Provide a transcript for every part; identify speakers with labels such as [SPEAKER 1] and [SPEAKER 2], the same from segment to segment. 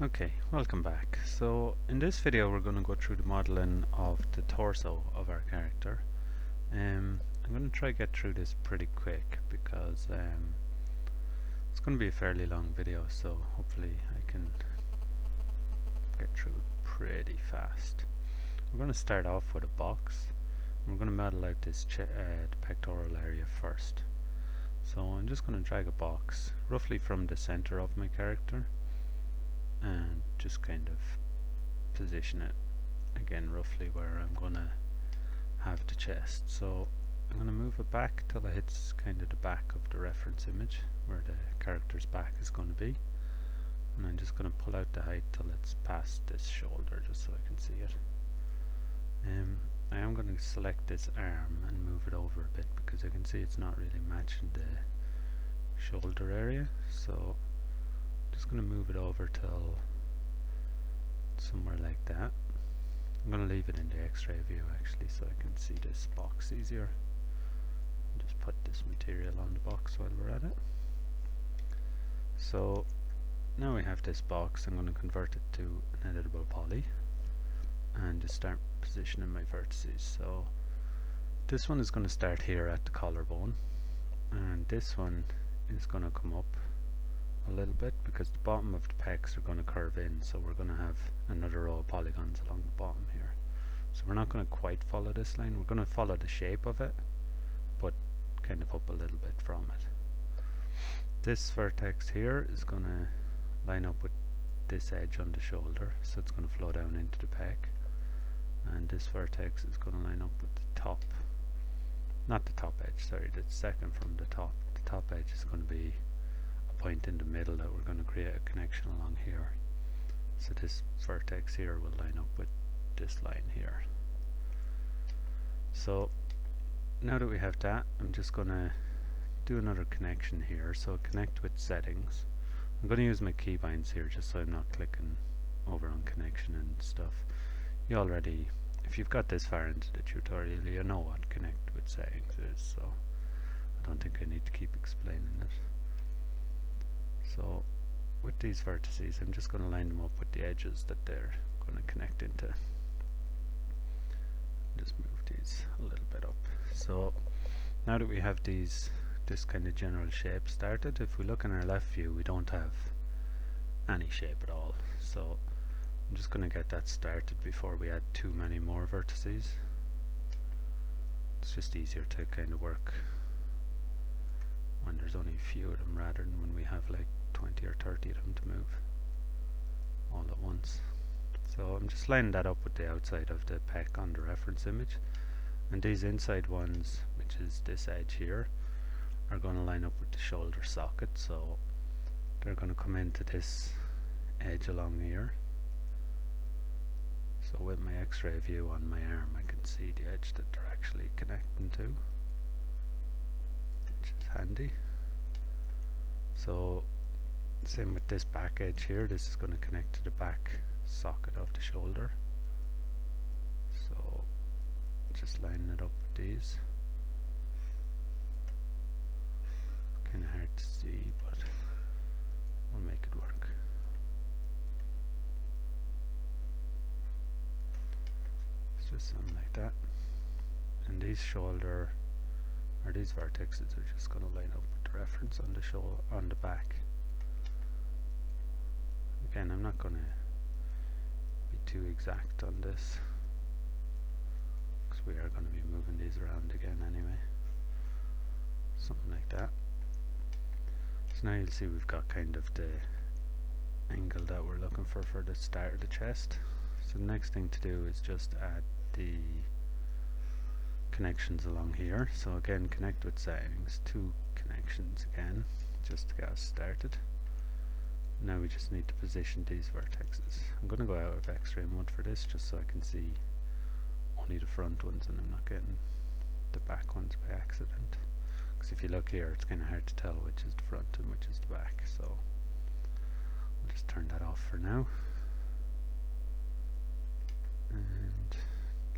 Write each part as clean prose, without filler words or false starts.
[SPEAKER 1] Okay, welcome back. So in this video we're going to go through the modeling of the torso of our character. I'm going to try to get through this pretty quick because it's going to be a fairly long video, so hopefully I can get through it pretty fast. We're going to start off with a box. We're going to model out this the pectoral area first. So I'm just going to drag a box roughly from the center of my character and just kind of position it again roughly where I'm gonna have the chest. So I'm gonna move it back till it hits kind of the back of the reference image where the character's back is going to be, and I'm just gonna pull out the height till it's past this shoulder just so I can see it. I am going to select this arm and move it over a bit because I can see it's not really matching the shoulder area, so just going to move it over till somewhere like that. I'm going to leave it in the X-ray view actually so I can see this box easier. Just put this material on the box while we're at it. So now we have this box. I'm going to convert it to an editable poly and just start positioning my vertices. So this one is going to start here at the collarbone, and this one is going to come up a little bit because the bottom of the pecs are going to curve in, so we're going to have another row of polygons along the bottom here. So we're not going to quite follow this line, we're going to follow the shape of it but kind of up a little bit from it. This vertex here is going to line up with this edge on the shoulder, so it's going to flow down into the pec, and this vertex is going to line up with the top, not the top edge, sorry, the second from the top. The top edge is going to be point in the middle that we're going to create a connection along here. So this vertex here will line up with this line here. So now that we have that, I'm just going to do another connection here. So connect with settings. I'm going to use my keybinds here just so I'm not clicking over on connection and stuff. You already, if you've got this far into the tutorial, you know what connect with settings is, so I don't think I need to keep explaining it. So with these vertices, I'm just going to line them up with the edges that they're going to connect into. Just move these a little bit up. So now that we have this kind of general shape started, if we look in our left view, we don't have any shape at all. So I'm just going to get that started before we add too many more vertices. It's just easier to kind of work when there's only a few of them rather than when we have like 20 or 30 of them to move all at once. So I'm just lining that up with the outside of the pec on the reference image, and these inside ones, which is this edge here, are going to line up with the shoulder socket, so they're going to come into this edge along here. So with my X-ray view on my arm, I can see the edge that they're actually connecting to, which is handy. So same with this back edge here, this is going to connect to the back socket of the shoulder. So just lining it up with these. Kind of hard to see, but we'll make it work. It's just something like that. And these shoulder, or these vertexes are just going to line up with the reference on the shoulder, on the back. Again, I'm not going to be too exact on this because we are going to be moving these around again anyway. Something like that. So now you'll see we've got kind of the angle that we're looking for the start of the chest. So the next thing to do is just add the connections along here. So again, connect with settings, 2 connections again, just to get us started. Now we just need to position these vertexes. I'm going to go out of X-ray mode for this just so I can see only the front ones and I'm not getting the back ones by accident. Because if you look here, it's kind of hard to tell which is the front and which is the back. So we'll just turn that off for now and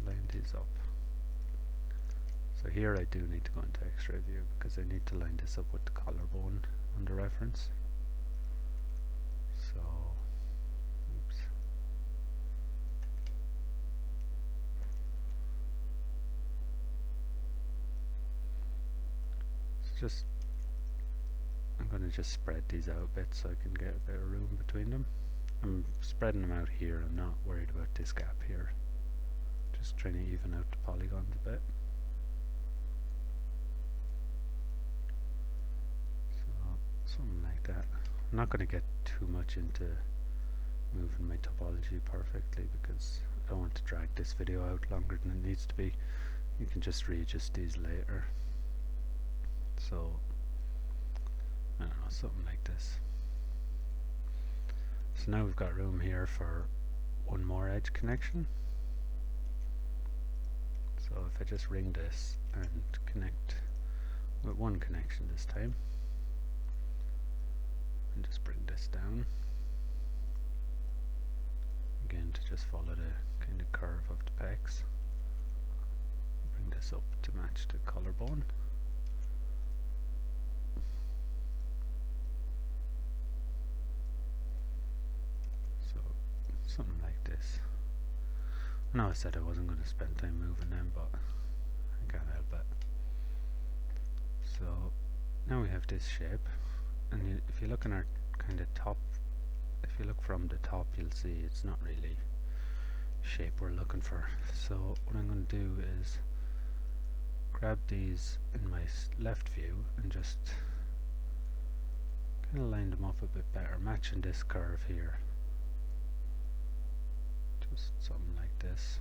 [SPEAKER 1] line these up. So here I do need to go into X-ray view because I need to line this up with the collarbone on the reference. So just I'm going to just spread these out a bit so I can get a bit of room between them. I'm spreading them out here, I'm not worried about this gap here. Just trying to even out the polygons a bit. So, something like that. I'm not going to get too much into moving my topology perfectly because I don't want to drag this video out longer than it needs to be. You can just readjust these later. So, I don't know, something like this. So now we've got room here for one more edge connection. So if I just ring this and connect with one connection this time, and just bring this down, again to just follow the kind of curve of the pecs, bring this up to match the collarbone. Something like this. I know I said I wasn't going to spend time moving them, but I can't help it. So now we have this shape, and if you look in our kind of top, if you look from the top, you'll see it's not really shape we're looking for. So what I'm going to do is grab these in my left view and just kind of line them up a bit better, matching this curve here. Just something like this.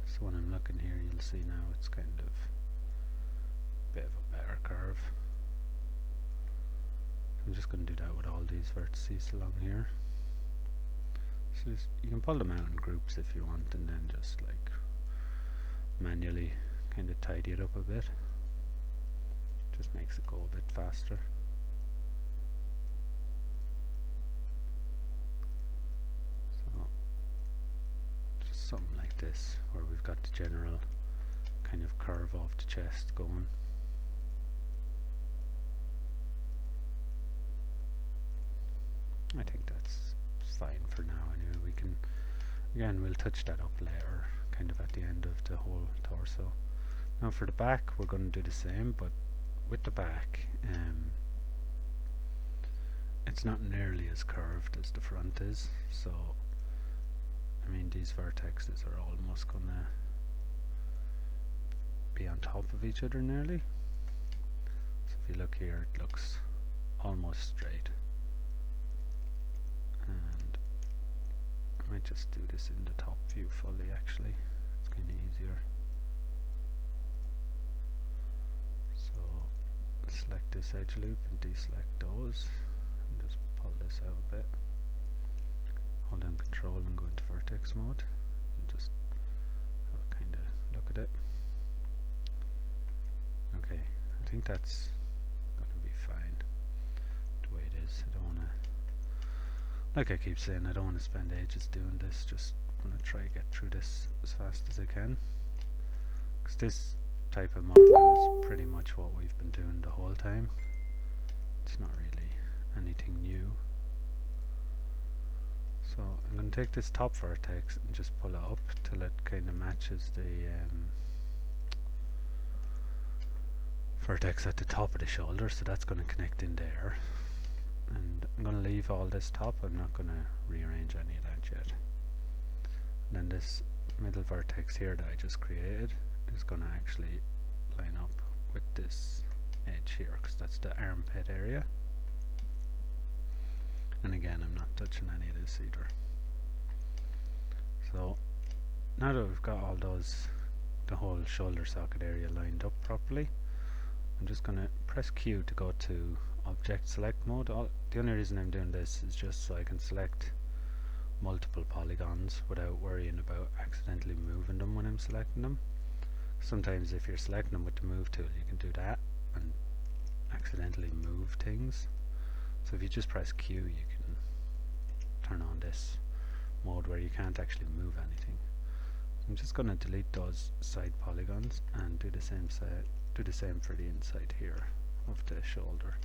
[SPEAKER 1] So when I'm looking here, you'll see now it's kind of a bit of a better curve. I'm just going to do that with all these vertices along here. So you can pull them out in groups if you want, and then just like manually kind of tidy it up a bit. Just makes it go a bit faster. Something like this, where we've got the general kind of curve off the chest going. I think that's fine for now anyway. We can, again, we'll touch that up later, kind of at the end of the whole torso. Now for the back, we're going to do the same, but with the back, it's not nearly as curved as the front is, so I mean, these vertexes are almost gonna be on top of each other nearly. So if you look here, it looks almost straight. And I might just do this in the top view fully actually. It's kind of easier. So select this edge loop and deselect those. And just pull this out a bit. Hold down Control and go into vertex mode and just have a kind of look at it. Okay, I think that's going to be fine the way it is. I don't want to, like I keep saying, I don't want to spend ages doing this. Just want to try to get through this as fast as I can, because this type of modeling is pretty much what we've been doing the whole time. It's not really anything new. So I'm going to take this top vertex and just pull it up till it kind of matches the vertex at the top of the shoulder, so that's going to connect in there. And I'm going to leave all this top, I'm not going to rearrange any of that yet. And then this middle vertex here that I just created is going to actually line up with this edge here, because that's the armpit area. And again, I'm not touching any of this either. So now that we've got all those, the whole shoulder socket area lined up properly, I'm just going to press Q to go to object select mode. The only reason I'm doing this is just so I can select multiple polygons without worrying about accidentally moving them when I'm selecting them. Sometimes if you're selecting them with the move tool, you can do that and accidentally move things. So if you just press Q, you can turn on this mode where you can't actually move anything. I'm just going to delete those side polygons and do the same for the inside here of the shoulder.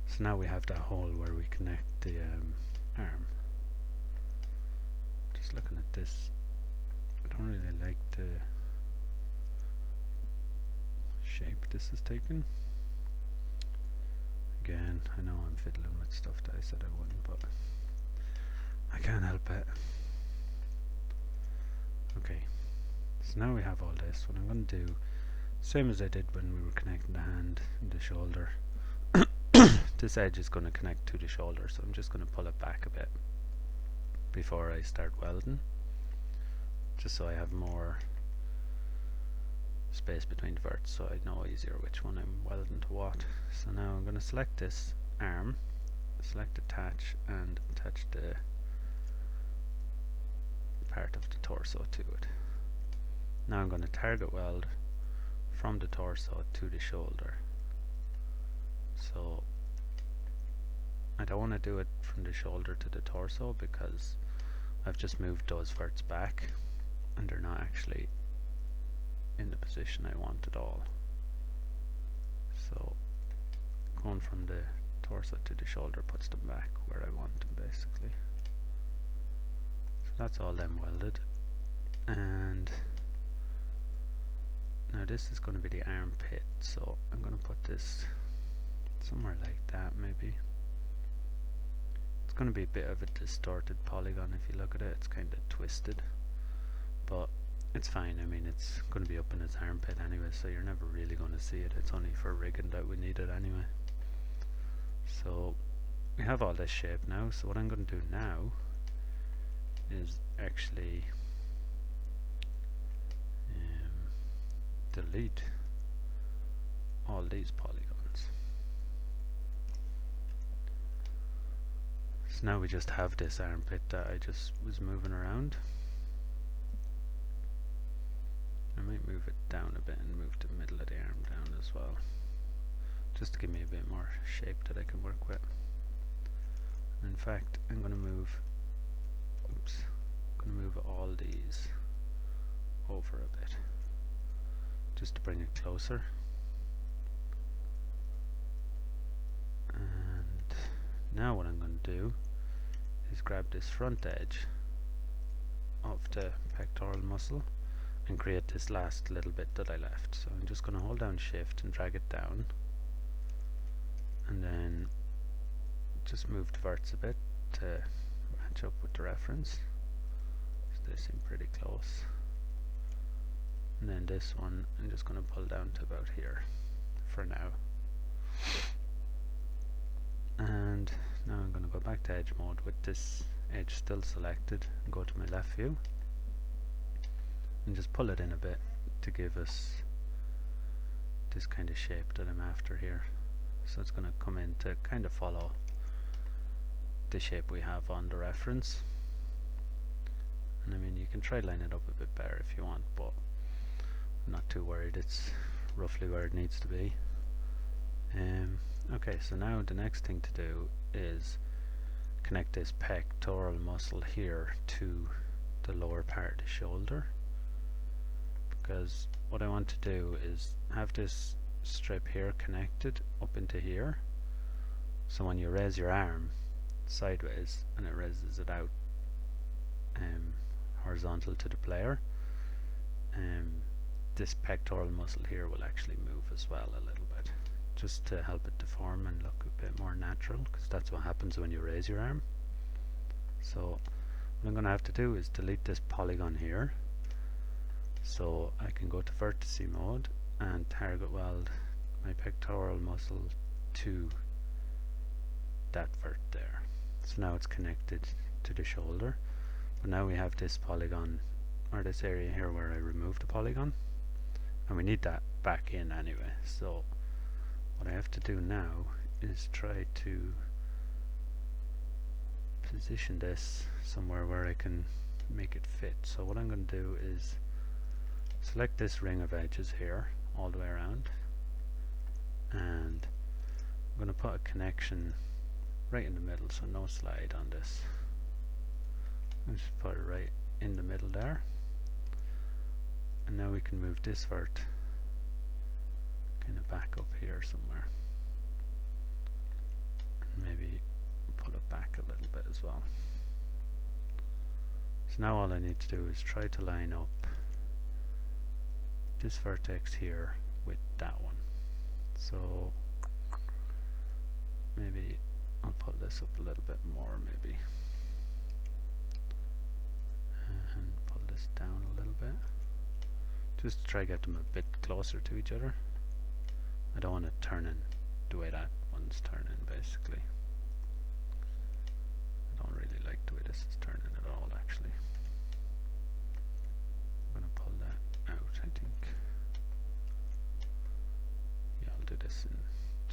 [SPEAKER 1] So now we have that hole where we connect the arm. Just looking at this, I don't really like the shape this is taken. Again, I know I'm fiddling with stuff that I said I wouldn't, but I can't help it. Okay, so now we have all this. What I'm going to do, same as I did when we were connecting the hand and the shoulder, this edge is going to connect to the shoulder, so I'm just going to pull it back a bit before I start welding, just so I have more space between the verts, so I know easier which one I'm welding to what. So now I'm going to select this arm, select attach, and attach the part of the torso to it. Now I'm going to target weld from the torso to the shoulder. So I don't want to do it from the shoulder to the torso because I've just moved those verts back and they're not actually in the position I want at all. So going from the torso to the shoulder puts them back where I want them, basically. So that's all them welded. And now this is going to be the armpit, so I'm going to put this somewhere like that maybe. It's going to be a bit of a distorted polygon if you look at it. It's kind of twisted, but it's fine. I mean, it's going to be up in his armpit anyway, so you're never really going to see it. It's only for rigging that we need it anyway. So we have all this shape now, so what I'm going to do now is actually delete all these polygons. So now we just have this armpit that I just was moving around. I might move it down a bit and move the middle of the arm down as well, just to give me a bit more shape that I can work with. And in fact, I'm going to move all these over a bit, just to bring it closer. And now what I'm going to do is grab this front edge of the pectoral muscle and create this last little bit that I left. So I'm just going to hold down shift and drag it down, and then just move the verts a bit to match up with the reference. So they seem pretty close. And then this one I'm just going to pull down to about here for now. And now I'm going to go back to edge mode with this edge still selected and go to my left view and just pull it in a bit to give us this kind of shape that I'm after here. So it's going to come in to kind of follow the shape we have on the reference. And I mean, you can try line it up a bit better if you want, but I'm not too worried. It's roughly where it needs to be. Okay, so now the next thing to do is connect this pectoral muscle here to the lower part of the shoulder, because what I want to do is have this strip here connected up into here, so when you raise your arm sideways and it raises it out horizontal to the player, this pectoral muscle here will actually move as well a little bit, just to help it deform and look a bit more natural, because that's what happens when you raise your arm. So what I'm going to have to do is delete this polygon here, so I can go to vertice mode and target weld my pectoral muscle to that vert there. So now it's connected to the shoulder, but now we have this polygon, or this area here where I removed the polygon, and we need that back in anyway. So what I have to do now is try to position this somewhere where I can make it fit. So what I'm going to do is select this ring of edges here all the way around, and I'm going to put a connection right in the middle, so no slide on this. I'll just put it right in the middle there, and now we can move this vert kind of back up here somewhere, and maybe pull it back a little bit as well. So now all I need to do is try to line up this vertex here with that one. So maybe I'll pull this up a little bit more, maybe, and pull this down a little bit, just to try to get them a bit closer to each other. I don't want to turn in the way that one's turning, basically. I don't really like the way this is turning at all, actually. I'm going to pull that out, I think. Yeah, I'll do this and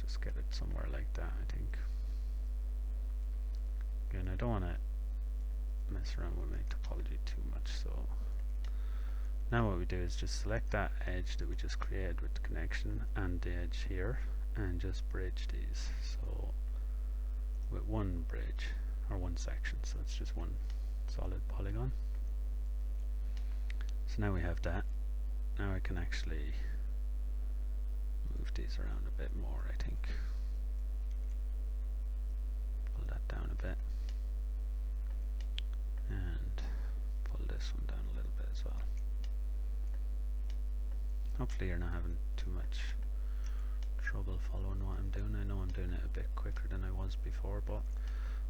[SPEAKER 1] just get it somewhere like that, I think. Again, I don't want to mess around with my topology too much, so now what we do is just select that edge that we just created with the connection and the edge here, and just bridge these. So with one bridge, or one section, so it's just one solid polygon. So now we have that. Now I can actually move these around a bit more, I think. Pull that down a bit. And pull this one down a little bit as well. Hopefully you're not having too much trouble following what I'm doing. I know I'm doing it a bit quicker than I was before, but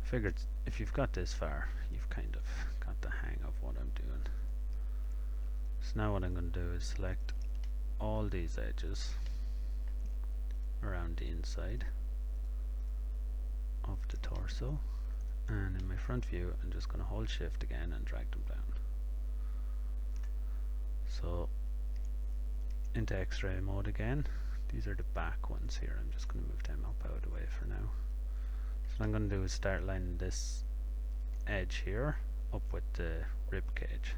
[SPEAKER 1] I figured if you've got this far, you've kind of got the hang of what I'm doing. So now what I'm going to do is select all these edges around the inside of the torso, and in my front view I'm just going to hold shift again and drag them down. So into X-ray mode again. These are the back ones here. I'm just going to move them up out of the way for now. So what I'm going to do is start lining this edge here up with the rib cage.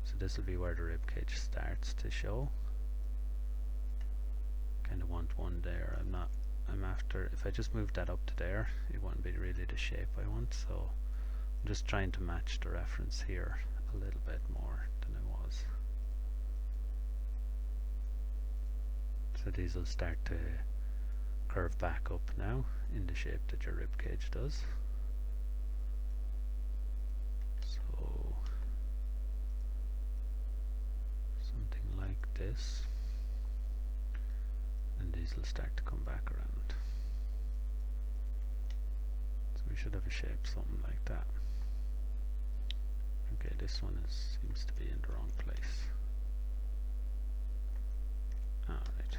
[SPEAKER 1] So this will be where the rib cage starts to show. Kind of want one there. I'm after, if I just move that up to there, it won't be really the shape I want, so I'm just trying to match the reference here a little bit more than I was. So these will start to curve back up now in the shape that your rib cage does. So something like this, and these will start to come back around. So we should have a shape something like that. Okay, this one seems to be in the wrong place. Alright.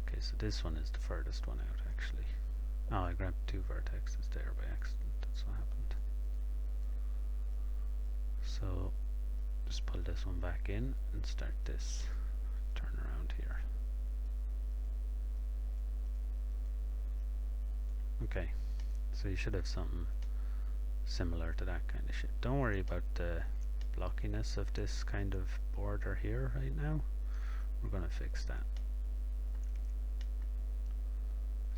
[SPEAKER 1] Okay, so this one is the furthest one out, actually. Oh, I grabbed two vertexes there by accident. That's what happened. So just pull this one back in and start this turn around here. Okay, so you should have something similar to that kind of shit. Don't worry about the blockiness of this kind of border here right now. We're going to fix that.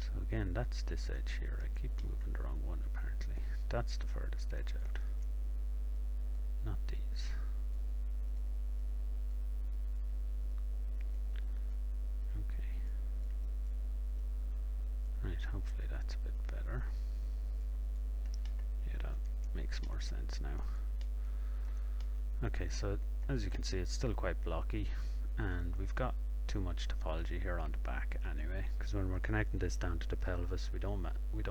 [SPEAKER 1] So again, that's this edge here. I keep moving the wrong one apparently. That's the furthest edge out, not these. Okay. Right, hopefully that's a bit better. Yeah, that makes more sense now. Okay, so as you can see, it's still quite blocky, and we've got too much topology here on the back anyway, because when we're connecting this down to the pelvis, we don't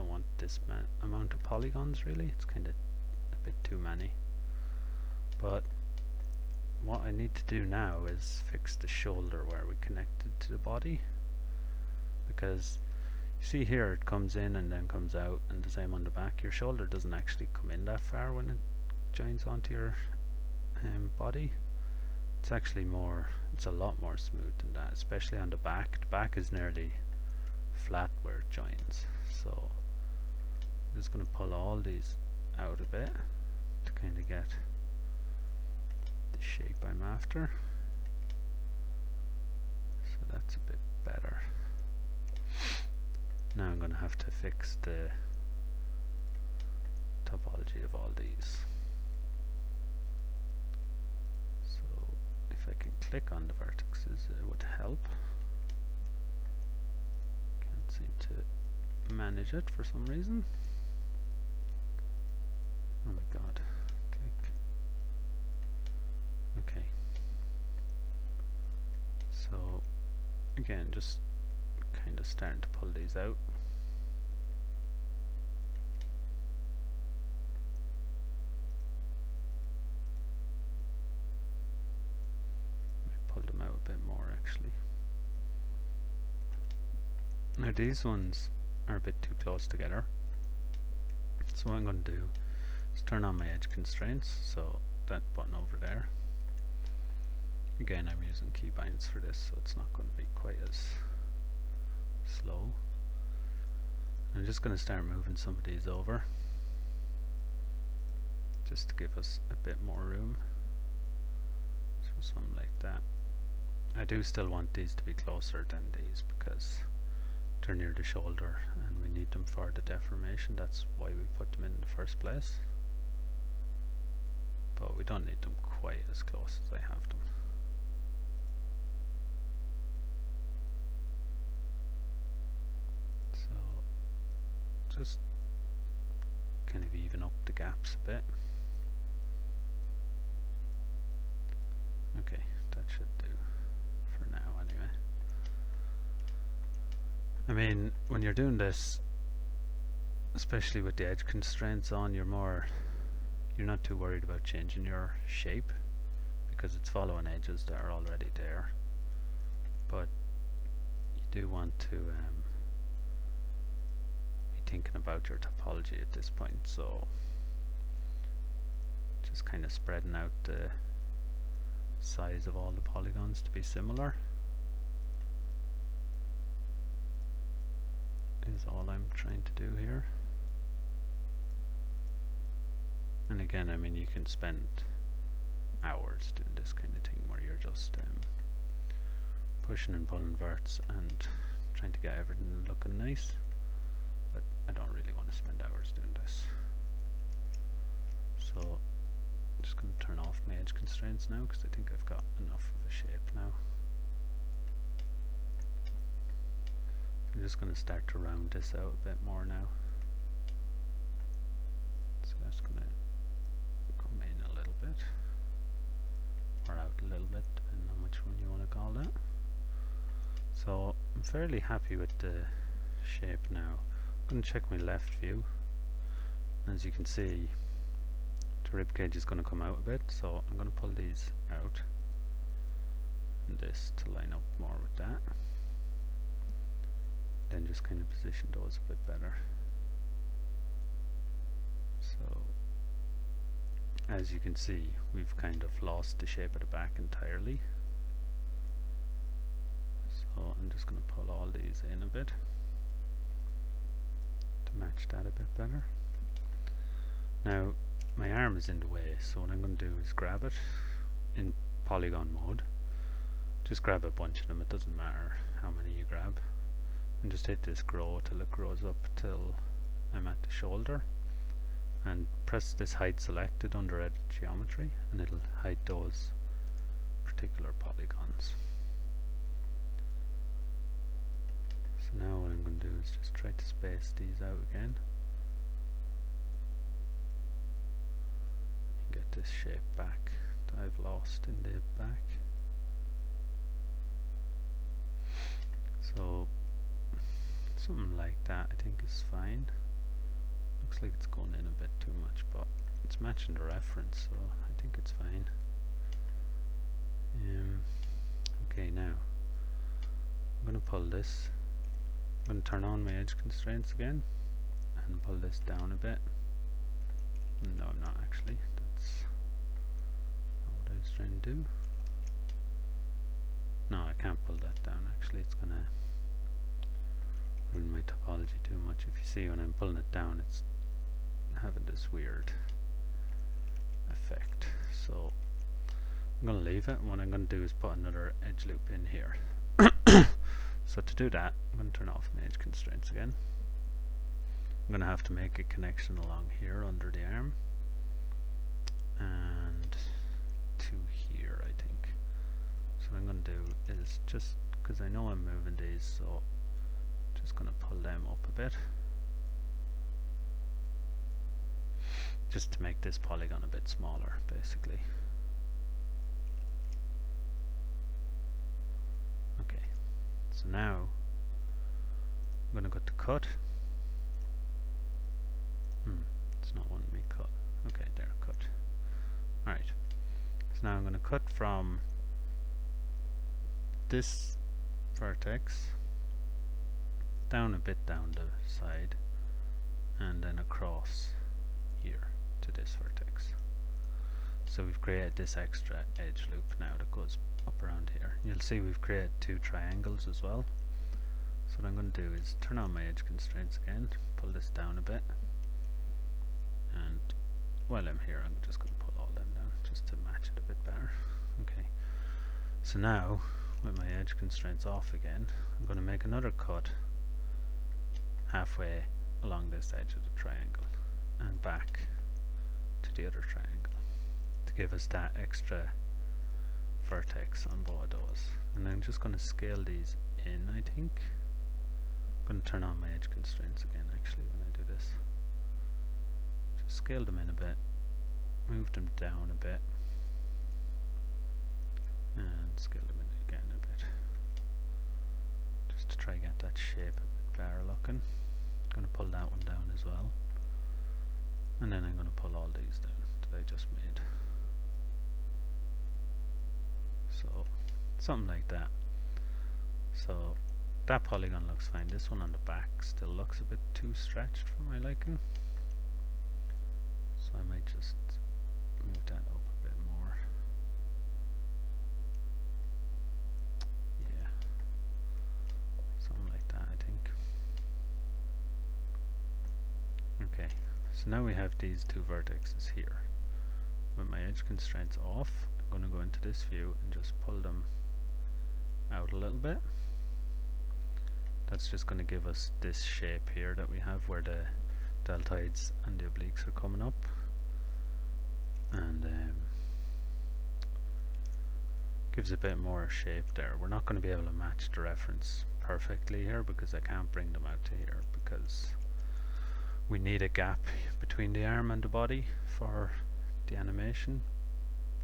[SPEAKER 1] want this amount of polygons really. It's kind of a bit too many. But what I need to do now is fix the shoulder where we connected to the body, because you see here it comes in and then comes out, and the same on the back. Your shoulder doesn't actually come in that far when it joins onto your body. It's actually it's a lot more smooth than that, especially on the back. The back is nearly flat where it joins. So I'm just going to pull all these out a bit to kind of get the shape I'm after. So that's a bit better. Now I'm going to have to fix the topology of all these. If I can click on the vertices, it would help. Can't seem to manage it for some reason. Oh my god. Click. Okay. So again, just kind of starting to pull these out. Pull them out a bit more actually. Now these ones are a bit too close together, so what I'm going to do is turn on my edge constraints, so that button over there. Again, I'm using keybinds for this, so it's not going to be quite as slow. I'm just going to start moving some of these over, just to give us a bit more room. So something like that. I do still want these to be closer than these because they're near the shoulder and we need them for the deformation. That's why we put them in the first place. But we don't need them quite as close as I have them. So just kind of even up the gaps a bit. Okay, that should do for now anyway. I mean, when you're doing this, especially with the edge constraints on, you're not too worried about changing your shape because it's following edges that are already there. But you do want to be thinking about your topology at this point, so just kind of spreading out the size of all the polygons to be similar is all I'm trying to do here. And again, I mean, you can spend hours doing this kind of thing where you're just pushing and pulling verts and trying to get everything looking nice, but I don't really want to spend hours doing this. So I'm just going to turn off my edge constraints now because I think I've got enough of a shape now. I'm just going to start to round this out a bit more now. So that's going to come in a little bit, or out a little bit, depending on which one you want to call that. So I'm fairly happy with the shape now. I'm going to check my left view. As you can see, the rib cage is going to come out a bit, so I'm going to pull these out and this to line up more with that. Then just kind of position those a bit better. So as you can see, we've kind of lost the shape of the back entirely. So I'm just going to pull all these in a bit to match that a bit better. Now my arm is in the way, so what I'm going to do is grab it in polygon mode. Just grab a bunch of them, it doesn't matter how many you grab. And just hit this grow till it grows up till I'm at the shoulder, and press this hide selected under edit geometry and it'll hide those particular polygons. So now what I'm going to do is just try to space these out again and get this shape back that I've lost in the back. So something like that I think is fine. Looks like it's going in a bit too much, but it's matching the reference, so I think it's fine. Okay, now I'm going to pull this. I'm going to turn on my edge constraints again and pull this down a bit. No, I'm not actually. That's not what I was trying to do. No, I can't pull that down actually. It's going to ruin my topology too much. If you see when I'm pulling it down, it's having this weird effect. So I'm going to leave it, and what I'm going to do is put another edge loop in here. So to do that, I'm going to turn off my edge constraints again. I'm going to have to make a connection along here under the arm and to here, I think. So what I'm going to do is, just because I know I'm moving these, so just going to pull them up a bit just to make this polygon a bit smaller, basically. Okay, So now I'm going to go to cut. It's not wanting me cut. Okay, there, cut. Alright. So now I'm going to cut from this vertex down a bit down the side and then across here to this vertex. So we've created this extra edge loop now that goes up around here. You'll see we've created two triangles as well. So what I'm going to do is turn on my edge constraints again, pull this down a bit, and while I'm here I'm just going to pull all them down just to match it a bit better. Okay, so now with my edge constraints off again, I'm going to make another cut halfway along this edge of the triangle and back to the other triangle to give us that extra vertex on both of those. And I'm just going to scale these in, I think. I'm going to turn on my edge constraints again actually when I do this. Just scale them in a bit, move them down a bit, and scale them in again a bit, just to try get that shape a bit better looking. I'm going to pull that one down as well, and then I'm going to pull all these down that I just made. So something like that. So that polygon looks fine. This one on the back still looks a bit too stretched for my liking, so I might just move that up a bit more. Yeah, something like that I think. Okay, so now we have these two vertexes here. With my edge constraints off, I'm going to go into this view and just pull them out a little bit. That's just going to give us this shape here that we have where the deltoids and the obliques are coming up, and gives a bit more shape there. We're not going to be able to match the reference perfectly here because I can't bring them out to here because we need a gap between the arm and the body for the animation,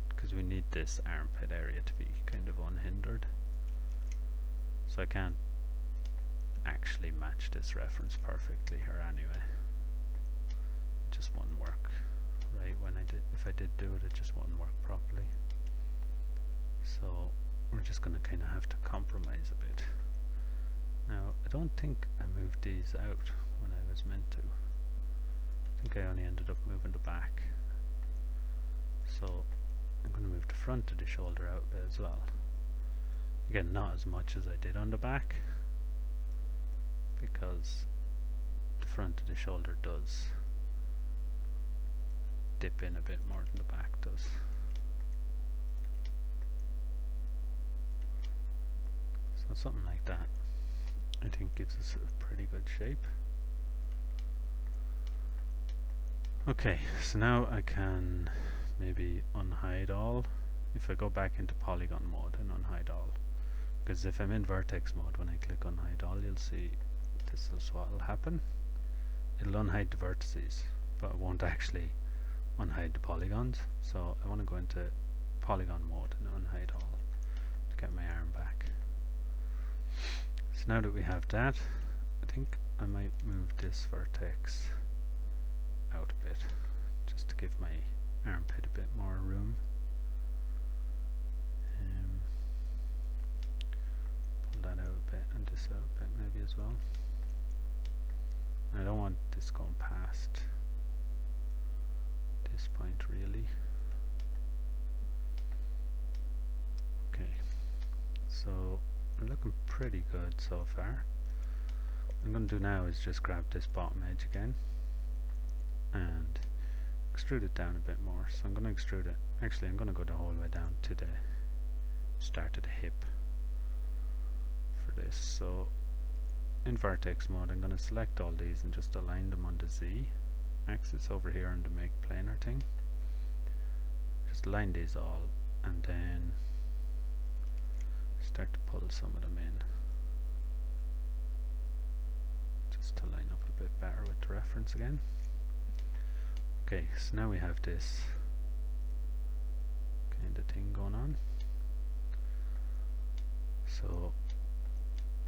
[SPEAKER 1] because we need this armpit area to be kind of unhindered. So I can't actually match this reference perfectly here anyway. It just wouldn't work right when I did. If I did do it, it just wouldn't work properly. So we're just going to kind of have to compromise a bit. Now I don't think I moved these out when I was meant to. I think I only ended up moving the back. So I'm going to move the front of the shoulder out a bit as well. Again, not as much as I did on the back, because the front of the shoulder does dip in a bit more than the back does. So something like that I think gives us a pretty good shape. Okay, so now I can maybe unhide all. If I go back into polygon mode and unhide all, because if I'm in vertex mode, when I click unhide all, you'll see this is what will happen. It'll unhide the vertices, but it won't actually unhide the polygons. So I want to go into polygon mode and unhide all to get my arm back. So now that we have that, I think I might move this vertex out a bit just to give my armpit a bit more room. Pull that out a bit and this out a bit maybe as well. I don't want this going past this point really. Okay, so we're looking pretty good so far. What I'm going to do now is just grab this bottom edge again and extrude it down a bit more. So I'm going to extrude it, actually I'm going to go the whole way down to the start of the hip for this. So in vertex mode I'm going to select all these and just align them on the Z axis over here on the make planar thing. Just align these all and then start to pull some of them in just to line up a bit better with the reference again. Okay, so now we have this kind of thing going on. So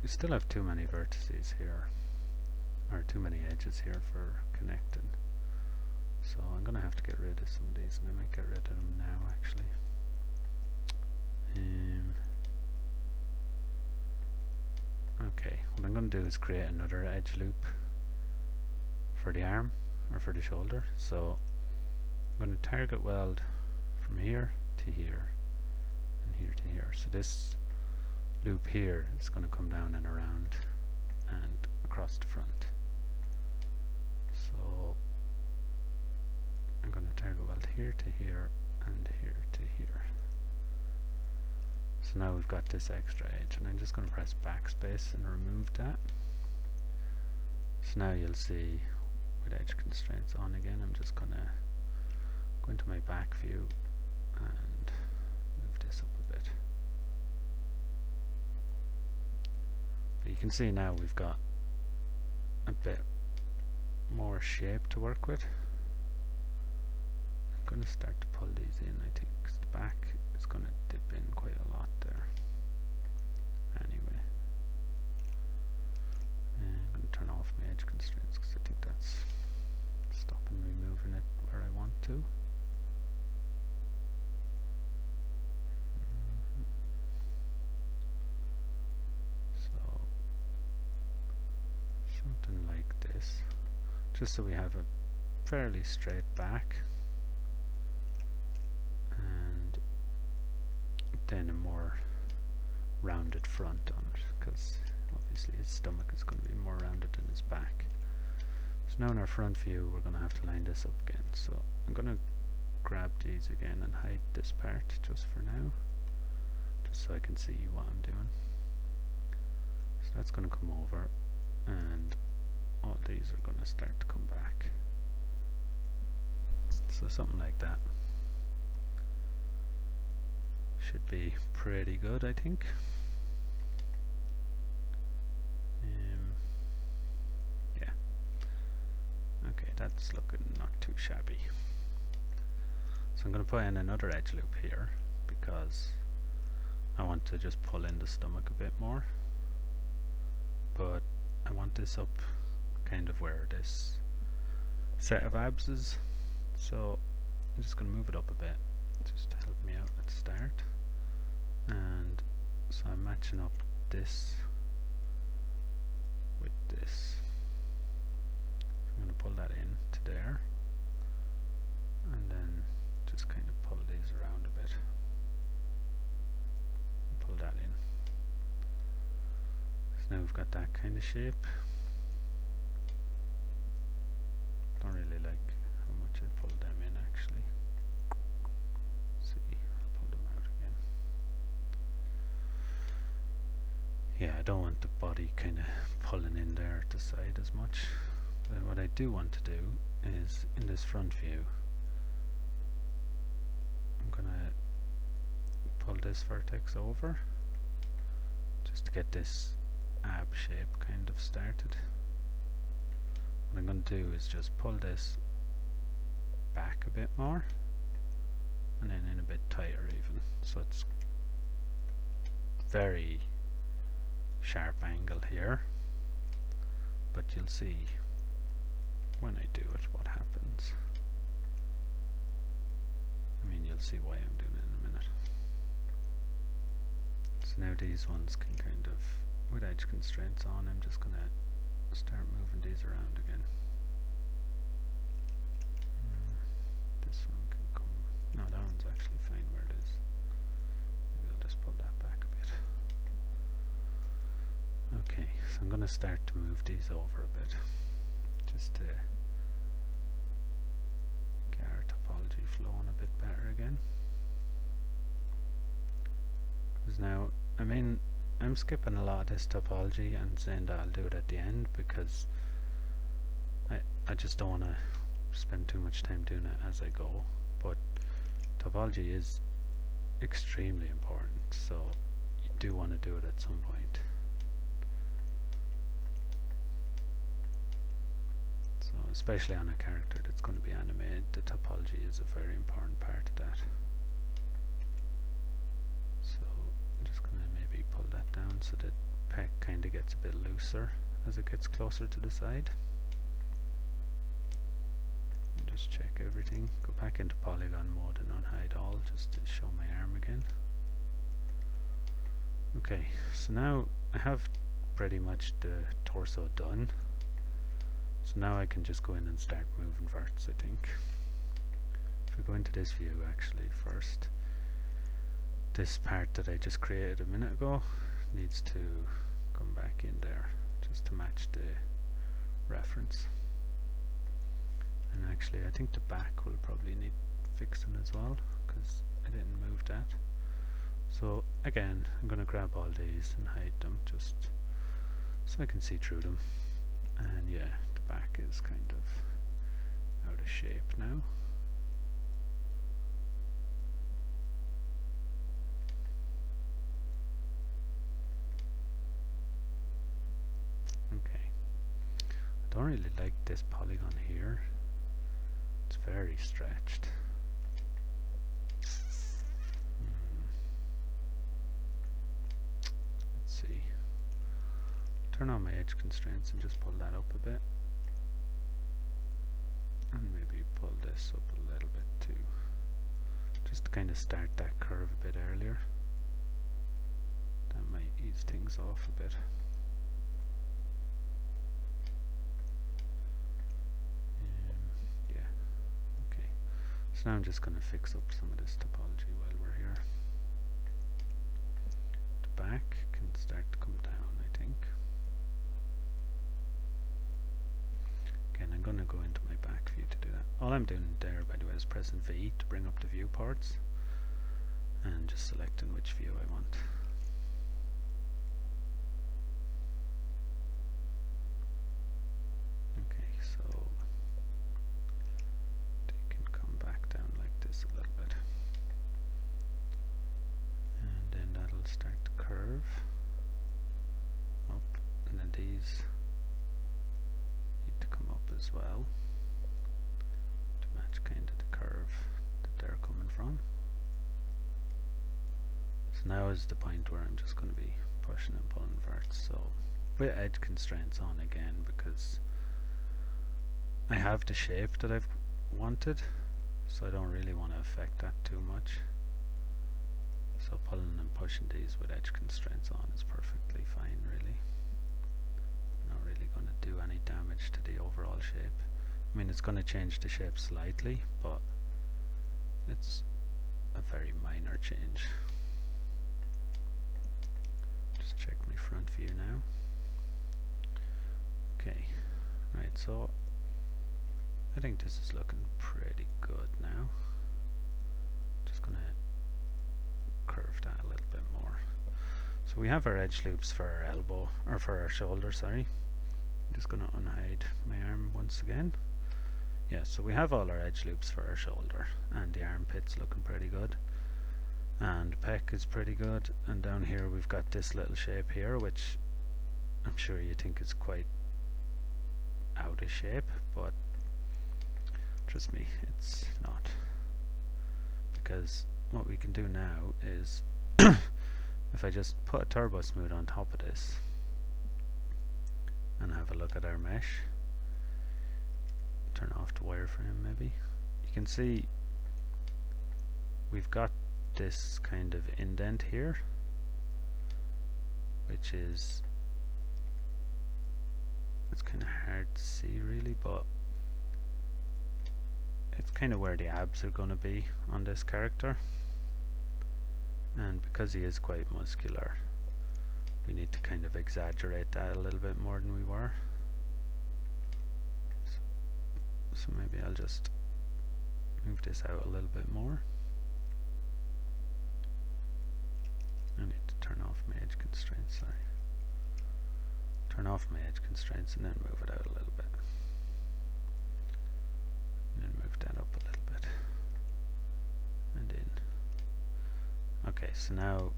[SPEAKER 1] you still have too many vertices here, or too many edges here for connecting. So I'm going to have to get rid of some of these, and I might get rid of them now actually. Okay, what I'm going to do is create another edge loop for the arm, or for the shoulder. So I'm going to target weld from here to here, and here to here. So this loop here is going to come down and around and across the front. So I'm going to target weld here to here and here to here. So now we've got this extra edge, and I'm just going to press backspace and remove that. So now you'll see with edge constraints on again, I'm just going to go into my back view and move this up a bit. But you can see now we've got a bit more shape to work with. I'm going to start to pull these in, I think, because the back is going to dip in quite a lot there. Anyway, I'm going to turn off my edge constraints because I think that's stopping me moving it where I want to. So something like this, just so we have a fairly straight back, and then a more rounded front on it, because obviously his stomach is going to be more rounded than his back. So now in our front view we're going to have to line this up again. So I'm going to grab these again and hide this part just for now, just so I can see what I'm doing. So that's going to come over, and all these are going to start to come back. So something like that should be pretty good, I think. Yeah. Okay, that's looking not too shabby. So I'm going to put in another edge loop here because I want to just pull in the stomach a bit more. But I want this up kind of where this set of abs is. So I'm just going to move it up a bit just to help me out at the start. And so I'm matching up this with this. I'm going to pull that in to there, and then just kind of pull these around a bit. Pull that in. So now we've got that kind of shape. Don't really like how much I pulled them in actually. See, I'll pull them out again. Yeah, I don't want the body kind of pulling in there at the side as much. But what I do want to do is, in this front view, I'm gonna pull this vertex over just to get this ab shape kind of started. What I'm going to do is just pull this back a bit more, and then in a bit tighter even, so it's very sharp angle here, but you'll see when I do it what happens. I mean, you'll see why I'm doing it in a minute. So now these ones can kind of, with edge constraints on, I'm just going to start moving these around again. This one can come, no, that one's actually fine where it is. Maybe I'll just pull that back a bit. Okay, so I'm going to start to move these over a bit, just to get our topology flowing a bit better again. Because now, I mean, I'm skipping a lot of this topology and saying that I'll do it at the end because I just don't want to spend too much time doing it as I go. But topology is extremely important, so you do want to do it at some point. So especially on a character that's going to be animated, the topology is a very important part of that. So I'm just going to maybe pull that down so that pec kind of gets a bit looser as it gets closer to the side. Just check everything, go back into polygon mode and unhide all just to show my arm again. Okay, so now I have pretty much the torso done. So now I can just go in and start moving verts, I think. If we go into this view actually first, this part that I just created a minute ago needs to come back in there just to match the reference. And actually I think the back will probably need fixing as well because I didn't move that. So again, I'm going to grab all these and hide them just so I can see through them. And yeah, the back is kind of out of shape now. Okay, I don't really like this polygon here. It's very stretched. Let's see. Turn on my edge constraints and just pull that up a bit. And maybe pull this up a little bit too. Just to kind of start that curve a bit earlier. That might ease things off a bit. So now I'm just going to fix up some of this topology while we're here. The back can start to come down, I think. Again, I'm going to go into my back view to do that. All I'm doing there, by the way, is pressing V to bring up the viewports and just selecting which view I want. Okay, so a little bit, and then that'll start to curve up, and then these need to come up as well to match kind of the curve that they're coming from. So now is the point where I'm just going to be pushing and pulling verts, so with edge constraints on again because I have the shape that I've wanted. So I don't really want to affect that too much. So pulling and pushing these with edge constraints on is perfectly fine, really. Not really going to do any damage to the overall shape. I mean, it's going to change the shape slightly, but it's a very minor change. Just check my front view now. Okay, right, so I think this is looking pretty good now. Just gonna curve that a little bit more. So we have our edge loops for our elbow, or for our shoulder, sorry. I'm just gonna unhide my arm once again. Yeah, so we have all our edge loops for our shoulder, and the armpit's looking pretty good. And pec is pretty good, and down here we've got this little shape here, which I'm sure you think is quite out of shape, but trust me, it's not. Because what we can do now is if I just put a turbo smooth on top of this and have a look at our mesh, turn off the wireframe maybe, you can see we've got this kind of indent here, which is, it's kind of hard to see really, but it's kind of where the abs are going to be on this character, and because he is quite muscular we need to kind of exaggerate that a little bit more than we were. So maybe I'll just move this out a little bit more. I need to turn off my edge constraints, sorry. Turn off my edge constraints and then move it out a little bit. And then move that up a little bit. And in. Okay, so now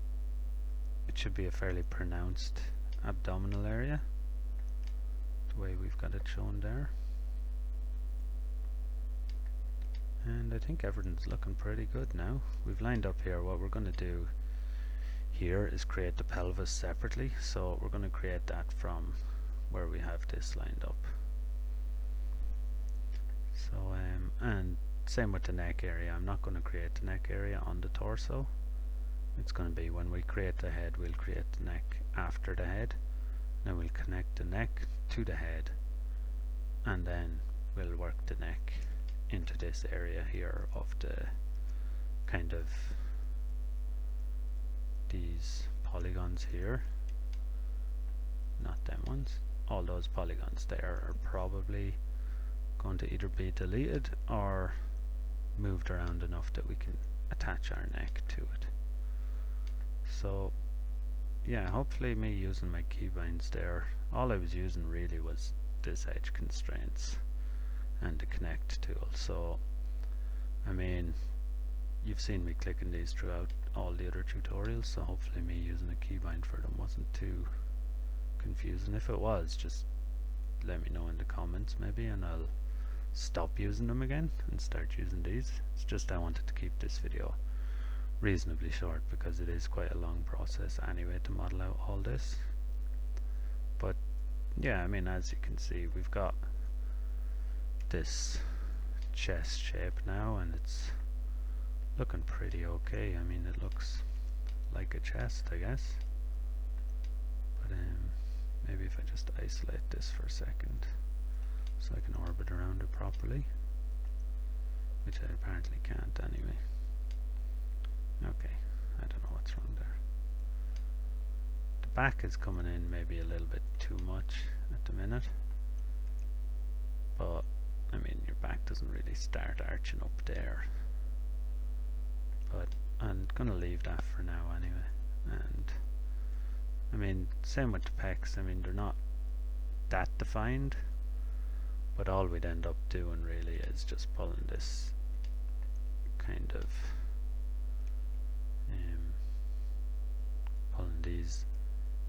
[SPEAKER 1] it should be a fairly pronounced abdominal area, the way we've got it shown there. And I think everything's looking pretty good now. We've lined up here. What we're going to do here is create the pelvis separately, so we're going to create that from where we have this lined up. So and same with the neck area. I'm not going to create the neck area on the torso. It's going to be when we create the head, we'll create the neck after the head. Then we'll connect the neck to the head, and then we'll work the neck into this area here of the kind of these polygons here, not them ones. All those polygons there are probably going to either be deleted or moved around enough that we can attach our neck to it. So yeah, hopefully me using my keybinds there, all I was using really was this edge constraints and the connect tool. So I mean, you've seen me clicking these throughout all the other tutorials, so hopefully me using a keybind for them wasn't too confusing. If it was, just let me know in the comments maybe, and I'll stop using them again and start using these. It's just I wanted to keep this video reasonably short because it is quite a long process anyway to model out all this. But yeah, I mean, as you can see, we've got this chest shape now, and it's looking pretty okay. I mean, it looks like a chest, I guess. But maybe if I just isolate this for a second so I can orbit around it properly, which I apparently can't anyway. Okay, I don't know what's wrong there. The back is coming in maybe a little bit too much at the minute, but I mean, your back doesn't really start arching up there. But I'm gonna leave that for now anyway. And I mean, same with the pecs. I mean, they're not that defined, but all we'd end up doing really is just pulling this kind of pulling these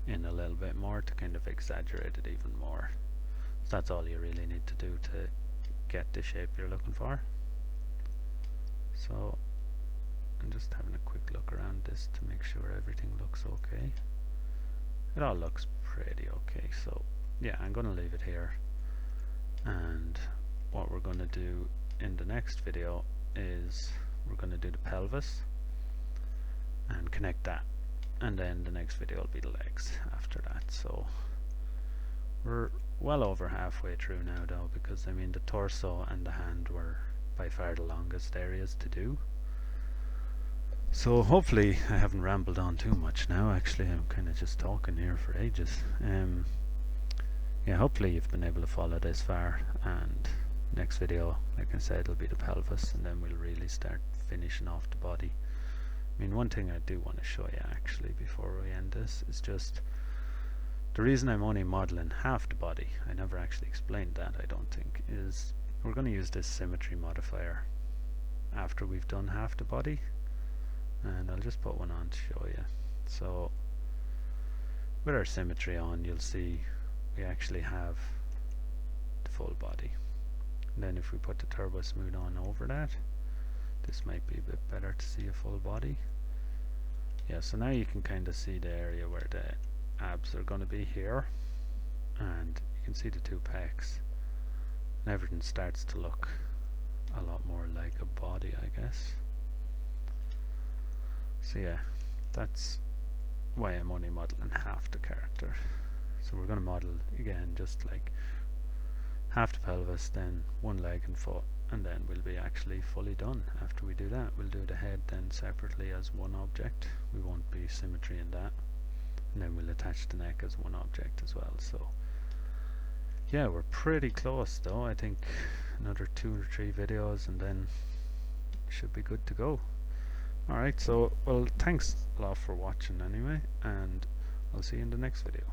[SPEAKER 1] in a little bit more to kind of exaggerate it even more. So that's all you really need to do to get the shape you're looking for. So I'm just having a quick look around this to make sure everything looks okay. It all looks pretty okay, so yeah, I'm going to leave it here, and what we're going to do in the next video is we're going to do the pelvis and connect that, and then the next video will be the legs after that. So we're well over halfway through now though, because I mean the torso and the hand were by far the longest areas to do. So hopefully I haven't rambled on too much now. Actually, I'm kind of just talking here for ages. Yeah, hopefully you've been able to follow this far, and next video, like I said, will be the pelvis, and then we'll really start finishing off the body. I mean, one thing I do want to show you actually before we end this is just the reason I'm only modeling half the body. I never actually explained that, I don't think, is we're going to use this symmetry modifier after we've done half the body, and I'll just put one on to show you. So with our symmetry on, you'll see we actually have the full body. And then if we put the turbo smooth on over that, this might be a bit better to see a full body. Yeah, so now you can kind of see the area where the abs are going to be here, and you can see the two pecs, and everything starts to look a lot more like a body, I guess. So yeah, that's why I'm only modeling half the character. So we're going to model again just like half the pelvis, then one leg and foot, and then we'll be actually fully done. After we do that, we'll do the head then separately as one object. We won't be symmetry in that, and then we'll attach the neck as one object as well. So yeah, we're pretty close though. I think another 2 or 3 videos and then should be good to go. Alright, so well, thanks a lot for watching anyway, and I'll see you in the next video.